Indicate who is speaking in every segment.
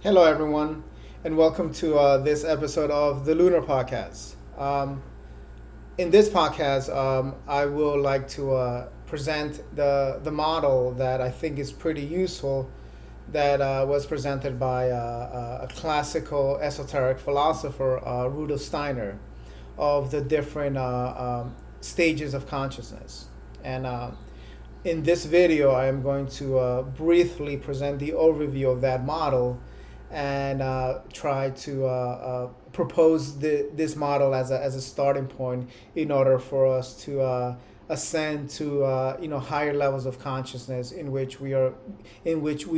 Speaker 1: Hello, everyone, and welcome to this episode of the Lunar Podcast. In this podcast, I will like to present the model that I think is pretty useful that was presented by a classical esoteric philosopher, Rudolf Steiner, of the different stages of consciousness. And in this video, I am going to briefly present the overview of that model and try to propose this model as a starting point in order for us to ascend to higher levels of consciousness in which we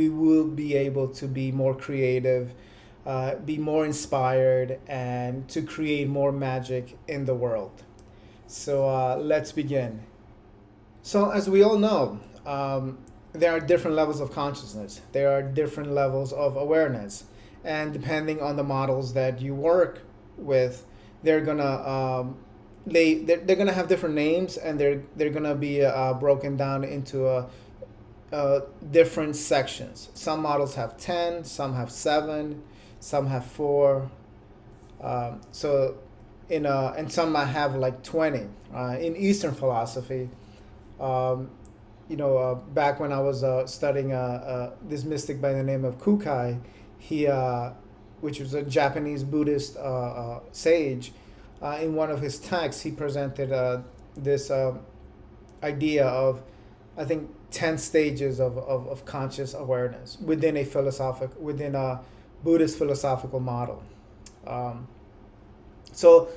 Speaker 1: will be able to be more creative, be more inspired, and to create more magic in the world. So let's begin. So, as we all know, there are different levels of consciousness. There are different levels of awareness, and depending on the models that you work with, they're gonna they're gonna have different names, and they're gonna be broken down into different sections. Some models have 10, some have 7, some have 4. So, and some might have like 20. In Eastern philosophy, back when I was studying this mystic by the name of Kukai, he, which was a Japanese Buddhist sage, in one of his texts, he presented this idea of, I think, 10 stages of conscious awareness within a Buddhist philosophical model. So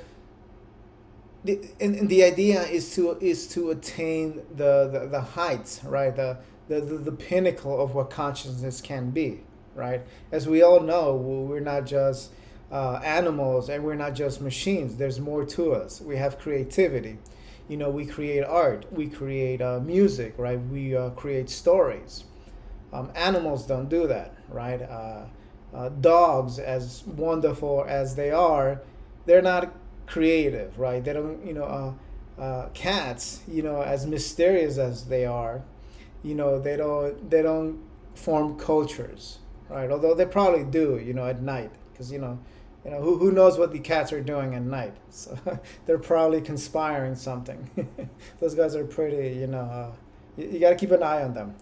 Speaker 1: the idea is to attain the heights, right? The pinnacle of what consciousness can be, right? As we all know, we're not just animals, and we're not just machines. There's more to us. We have creativity. We create art. We create music, right? We create stories. Animals don't do that, right? Dogs, as wonderful as they are, they're not creative, right? They don't, cats, as mysterious as they are, they don't form cultures, right? Although they probably do, at night, because who knows what the cats are doing at night? So they're probably conspiring something. Those guys are pretty, you got to keep an eye on them.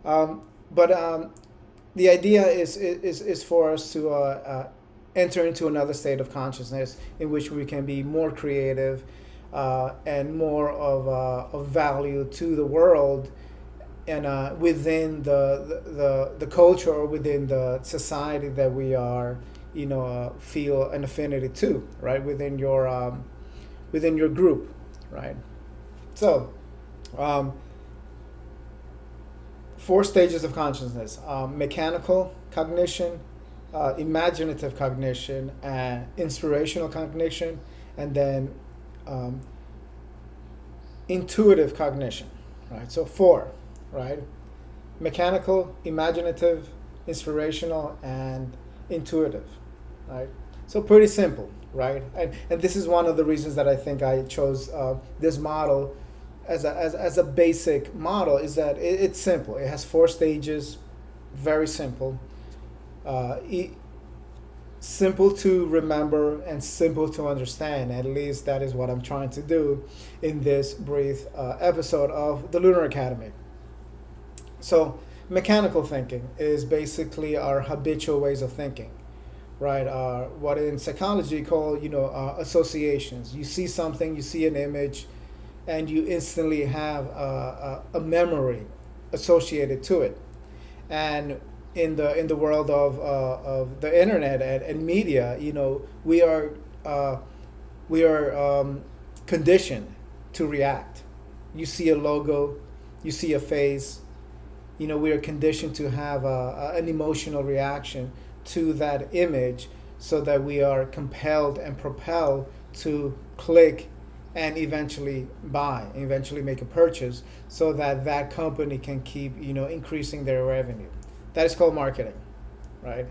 Speaker 1: But the idea is for us to enter into another state of consciousness in which we can be more creative and more of value to the world, and within the culture or within the society that we are, feel an affinity to, right? Within your group, right? So, 4 stages of consciousness: mechanical cognition, imaginative cognition, and inspirational cognition, and then intuitive cognition, right? So 4, right? Mechanical, imaginative, inspirational, and intuitive, right? So pretty simple, right? And this is one of the reasons that I think I chose this model as a basic model, is that it's simple. It has 4 stages, very simple. Simple to remember and simple to understand. At least that is what I'm trying to do in this brief episode of the Lunar Academy. So, mechanical thinking is basically our habitual ways of thinking, right? What in psychology call, associations. You see something, you see an image, and you instantly have a memory associated to it. And in the world of the internet and media, we are conditioned to react. You see a logo, you see a face. We are conditioned to have an emotional reaction to that image, so that we are compelled and propelled to click and eventually buy, eventually make a purchase, so that that company can keep increasing their revenue. That is called marketing, right?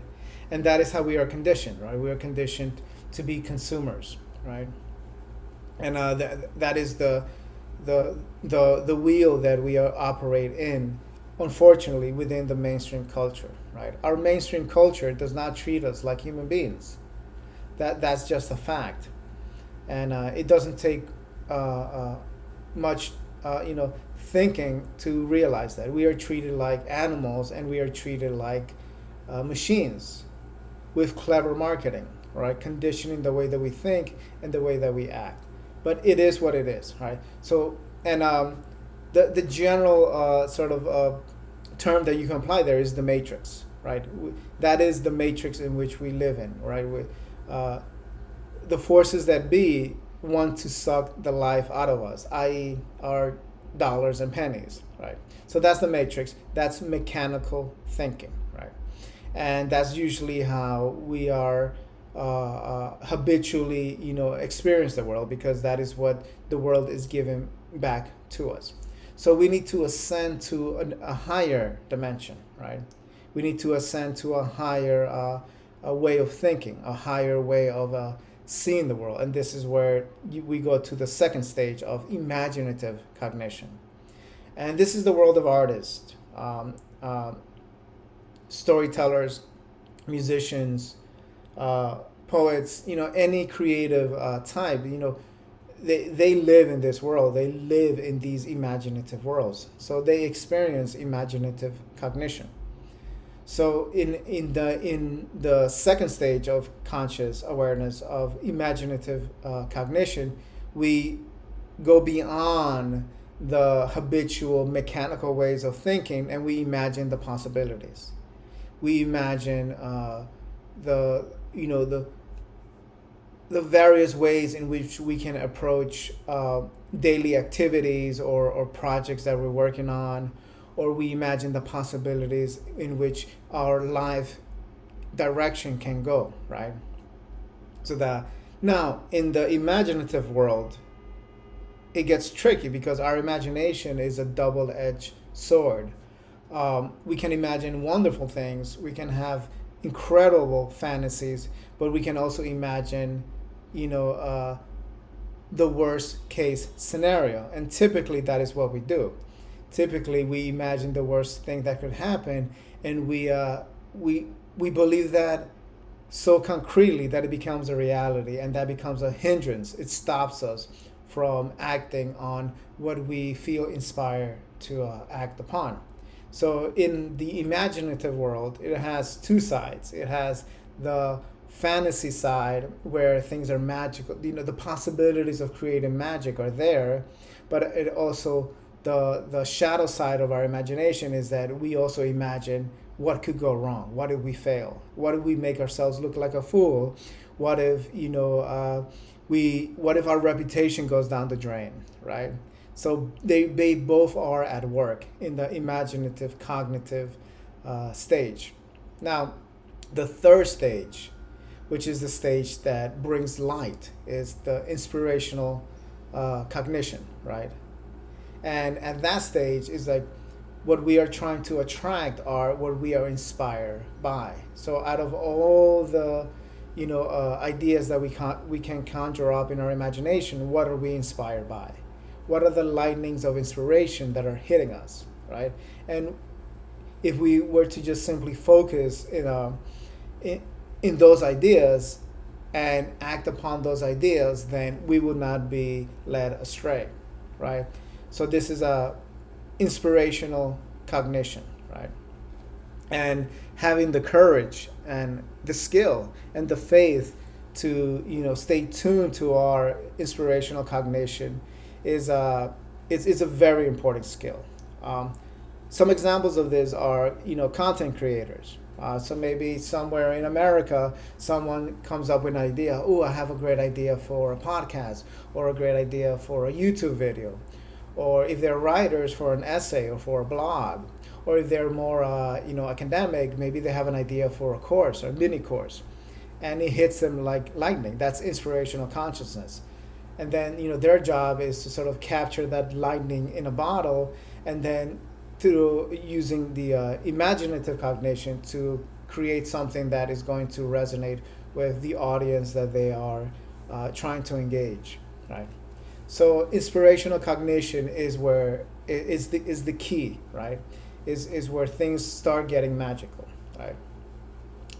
Speaker 1: And that is how we are conditioned, right? We are conditioned to be consumers, right? And that is the wheel that we operate in unfortunately, within the mainstream culture, right? Our mainstream culture does not treat us like human beings. That's just a fact, and it doesn't take much, thinking to realize that we are treated like animals and we are treated like machines with clever marketing, right? Conditioning the way that we think and the way that we act. But it is what it is, right? So, and the general sort of term that you can apply there is the matrix, right? That is the matrix in which we live in, right? Uh, the forces that be want to suck the life out of us, i.e., our dollars and pennies, right? So that's the matrix. That's mechanical thinking, right? And that's usually how we are habitually, experience the world, because that is what the world is giving back to us. So we need to ascend to a higher dimension, right? We need to ascend to a higher a way of thinking, a higher way of seeing the world. And this is where we go to the second stage of imaginative cognition. And this is the world of artists, storytellers, musicians, poets, any creative type, they live in this world. They live in these imaginative worlds. So they experience imaginative cognition. So in the second stage of conscious awareness of imaginative cognition, we go beyond the habitual mechanical ways of thinking, and we imagine the possibilities. We imagine the various ways in which we can approach daily activities or projects that we're working on, or we imagine the possibilities in which our life direction can go, right? So that now in the imaginative world, it gets tricky because our imagination is a double-edged sword. We can imagine wonderful things. We can have incredible fantasies, but we can also imagine, the worst case scenario. And typically that is what we do. Typically we imagine the worst thing that could happen, and we believe that so concretely that it becomes a reality, and that becomes a hindrance. It stops us from acting on what we feel inspired to act upon. So in the imaginative world, it has two sides. It has the fantasy side where things are magical. The possibilities of creating magic are there, but it also the shadow side of our imagination is that we also imagine what could go wrong. What if we fail? What if we make ourselves look like a fool? What if what if our reputation goes down the drain, right? So they both are at work in the imaginative cognitive stage. Now, the third stage, which is the stage that brings light, is the inspirational cognition, right? And at that stage is like what we are trying to attract are what we are inspired by. So out of all the ideas that we can conjure up in our imagination, what are we inspired by? What are the lightnings of inspiration that are hitting us, right? And if we were to just simply focus in those ideas and act upon those ideas, then we would not be led astray, right? So this is a inspirational cognition, right? And having the courage and the skill and the faith to stay tuned to our inspirational cognition is a very important skill. Some examples of this are content creators. So maybe somewhere in America, someone comes up with an idea. Oh, I have a great idea for a podcast, or a great idea for a YouTube video, or if they're writers, for an essay or for a blog, or if they're more academic, maybe they have an idea for a course or a mini course, and it hits them like lightning. That's inspirational consciousness. And then their job is to sort of capture that lightning in a bottle, and then through using the imaginative cognition to create something that is going to resonate with the audience that they are trying to engage, right? So inspirational cognition is the key, right? is where things start getting magical, right?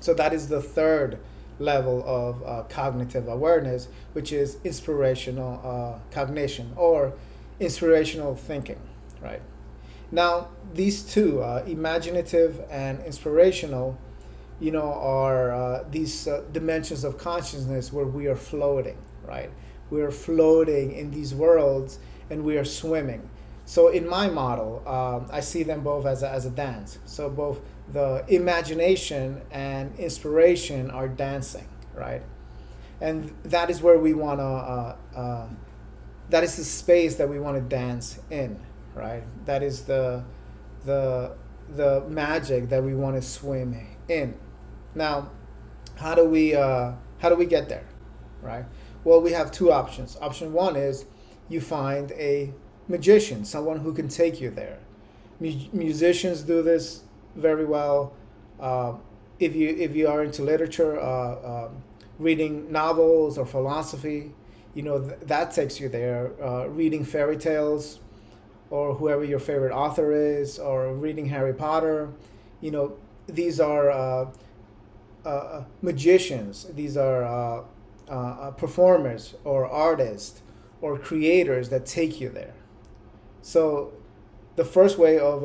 Speaker 1: So that is the third level of cognitive awareness, which is inspirational cognition or inspirational thinking, right? Now, these two, imaginative and inspirational, are these dimensions of consciousness where we are floating, right? We are floating in these worlds and we are swimming. So in my model, I see them both as a dance. So both the imagination and inspiration are dancing, right? And that is where we want to, that is the space that we want to dance in, right? That is the magic that we want to swim in. Now, how do we get there, right? Well, we have two options. Option one is you find a magician, someone who can take you there. Musicians do this very well. If you are into literature, reading novels or philosophy, that takes you there. Reading fairy tales, or whoever your favorite author is, or reading Harry Potter, these are magicians. These are performers or artists or creators that take you there. So the first way of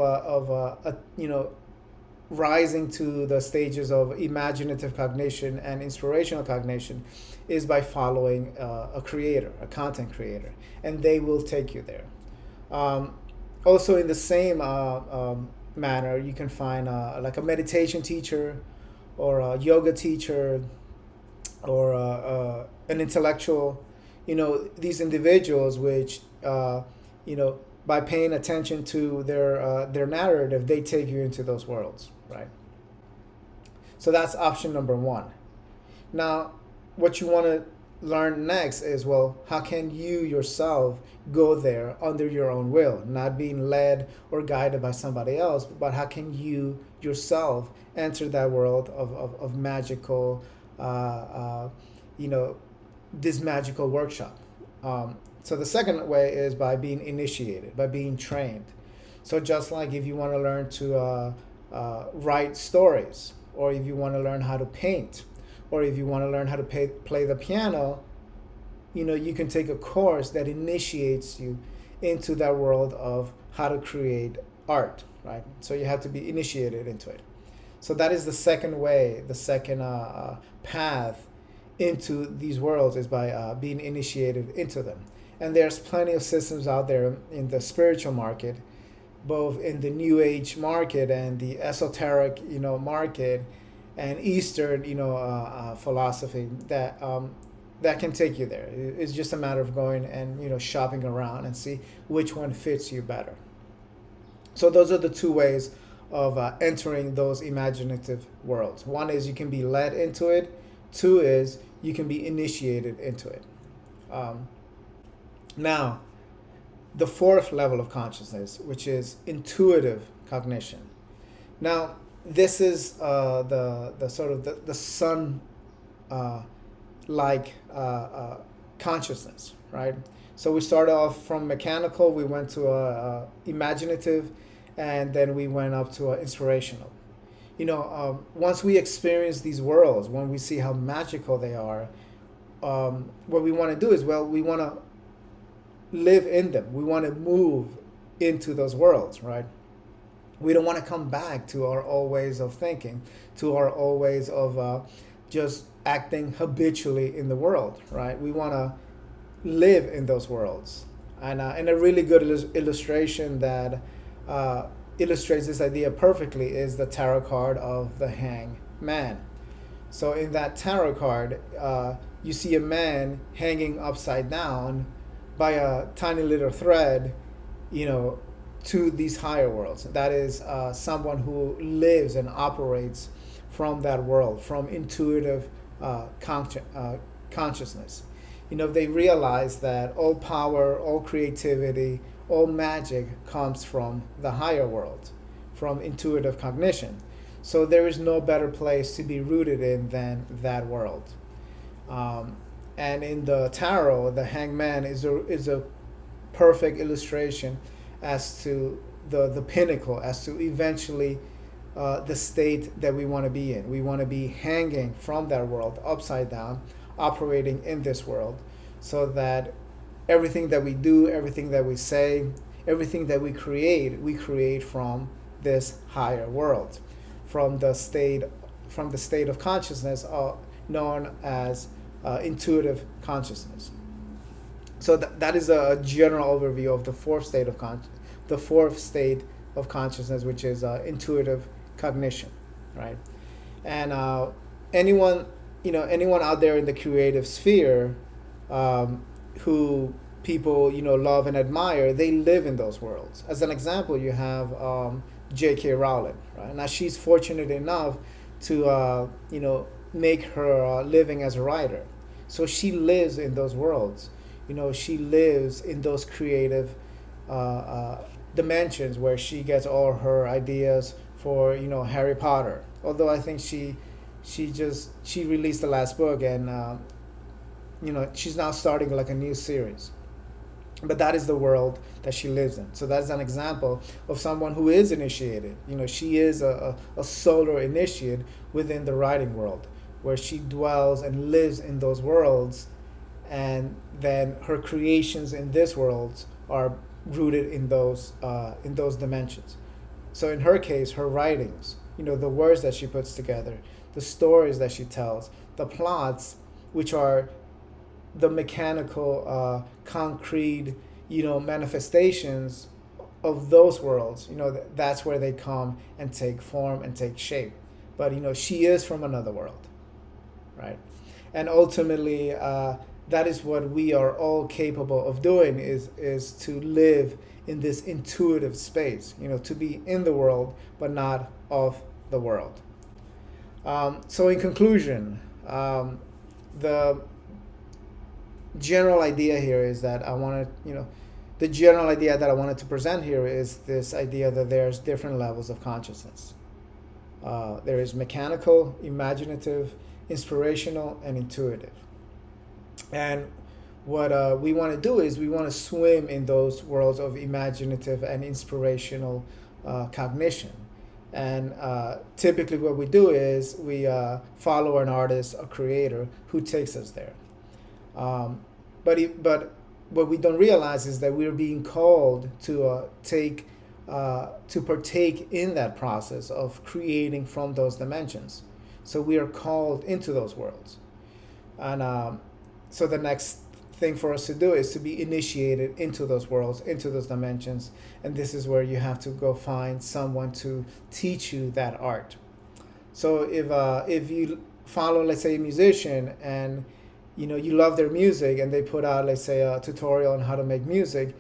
Speaker 1: rising to the stages of imaginative cognition and inspirational cognition is by following a creator, a content creator, and they will take you there. Also, in the same manner, you can find like a meditation teacher or a yoga teacher or an intellectual. These individuals which by paying attention to their narrative, they take you into those worlds, right? So that's option number one. Now, what you want to learn next is, well, how can you yourself go there under your own will, not being led or guided by somebody else, but how can you yourself enter that world of magical, this magical workshop? So the second way is by being initiated, by being trained. So just like if you want to learn to write stories, or if you want to learn how to paint, or if you want to learn how to play the piano, you can take a course that initiates you into that world of how to create art, right? So you have to be initiated into it. So that is the second way, the second path into these worlds is by being initiated into them. And there's plenty of systems out there in the spiritual market, both in the New Age market and the esoteric, market, and Eastern, philosophy that can take you there. It's just a matter of going and shopping around and see which one fits you better. So those are the two ways of entering those imaginative worlds. One is you can be led into it. Two is you can be initiated into it. Now, the fourth level of consciousness, which is intuitive cognition. Now, this is the sort of the sun like consciousness, right? So we started off from mechanical, we went to imaginative, and then we went up to inspirational. Once we experience these worlds, when we see how magical they are, what we want to do is, we want to live in them. We want to move into those worlds, right? We don't want to come back to our old ways of thinking, to our old ways of just acting habitually in the world, right? We want to live in those worlds. And a really good illustration that illustrates this idea perfectly is the tarot card of the Hanged Man. So in that tarot card, you see a man hanging upside down by a tiny little thread, to these higher worlds. That is someone who lives and operates from that world, from intuitive consciousness. They realize that all power, all creativity, all magic comes from the higher world, from intuitive cognition. So there is no better place to be rooted in than that world. And in the tarot, the Hanged Man is a perfect illustration as to the pinnacle as to eventually the state that we want to be in. We want to be hanging from that world upside down, operating in this world, so that everything that we do, everything that we say, everything that we create from this higher world, from the state of consciousness known as intuitive consciousness. So that is a general overview of the fourth state of consciousness, which is intuitive cognition, right? And anyone anyone out there in the creative sphere, who people love and admire, they live in those worlds. As an example, you have J.K. Rowling, right? Now she's fortunate enough to make her living as a writer, so she lives in those worlds. She lives in those creative dimensions where she gets all her ideas for Harry Potter. Although I think she released the last book, and she's now starting like a new series. But that is the world that she lives in. So that's an example of someone who is initiated. She is a solar initiate within the writing world, where she dwells and lives in those worlds, and then her creations in this world are rooted in those dimensions. So in her case, her writings, the words that she puts together, the stories that she tells, the plots, which are the mechanical, concrete, manifestations of those worlds. That's where they come and take form and take shape. But she is from another world, right? And ultimately, that is what we are all capable of doing, is to live in this intuitive space, to be in the world but not of the world. So in conclusion, the general idea here is that the general idea that I wanted to present here is this idea that there's different levels of consciousness. There is mechanical, imaginative, inspirational, and intuitive. And what we want to do is we want to swim in those worlds of imaginative and inspirational cognition. And typically what we do is we follow an artist, a creator, who takes us there. But what we don't realize is that we're being called to partake in that process of creating from those dimensions. So we are called into those worlds. And so the next thing for us to do is to be initiated into those worlds, into those dimensions. And this is where you have to go find someone to teach you that art. So if you follow, let's say, a musician, and you love their music, and they put out, let's say, a tutorial on how to make music,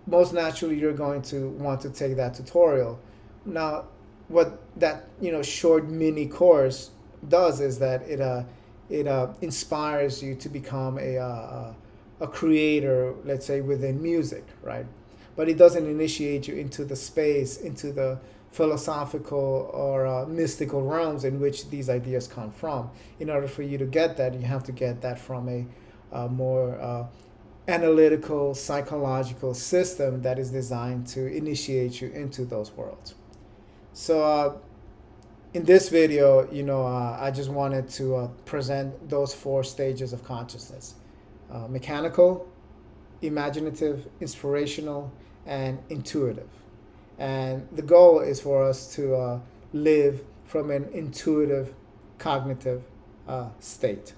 Speaker 1: most naturally you're going to want to take that tutorial. Now, what that short mini course does is that it inspires you to become a creator, let's say, within music, right? But it doesn't initiate you into the space, into the philosophical or mystical realms in which these ideas come from. In order for you to get that, you have to get that from a more analytical, psychological system that is designed to initiate you into those worlds. So in this video, I just wanted to present those four stages of consciousness: mechanical, imaginative, inspirational, and intuitive. And the goal is for us to live from an intuitive, cognitive state.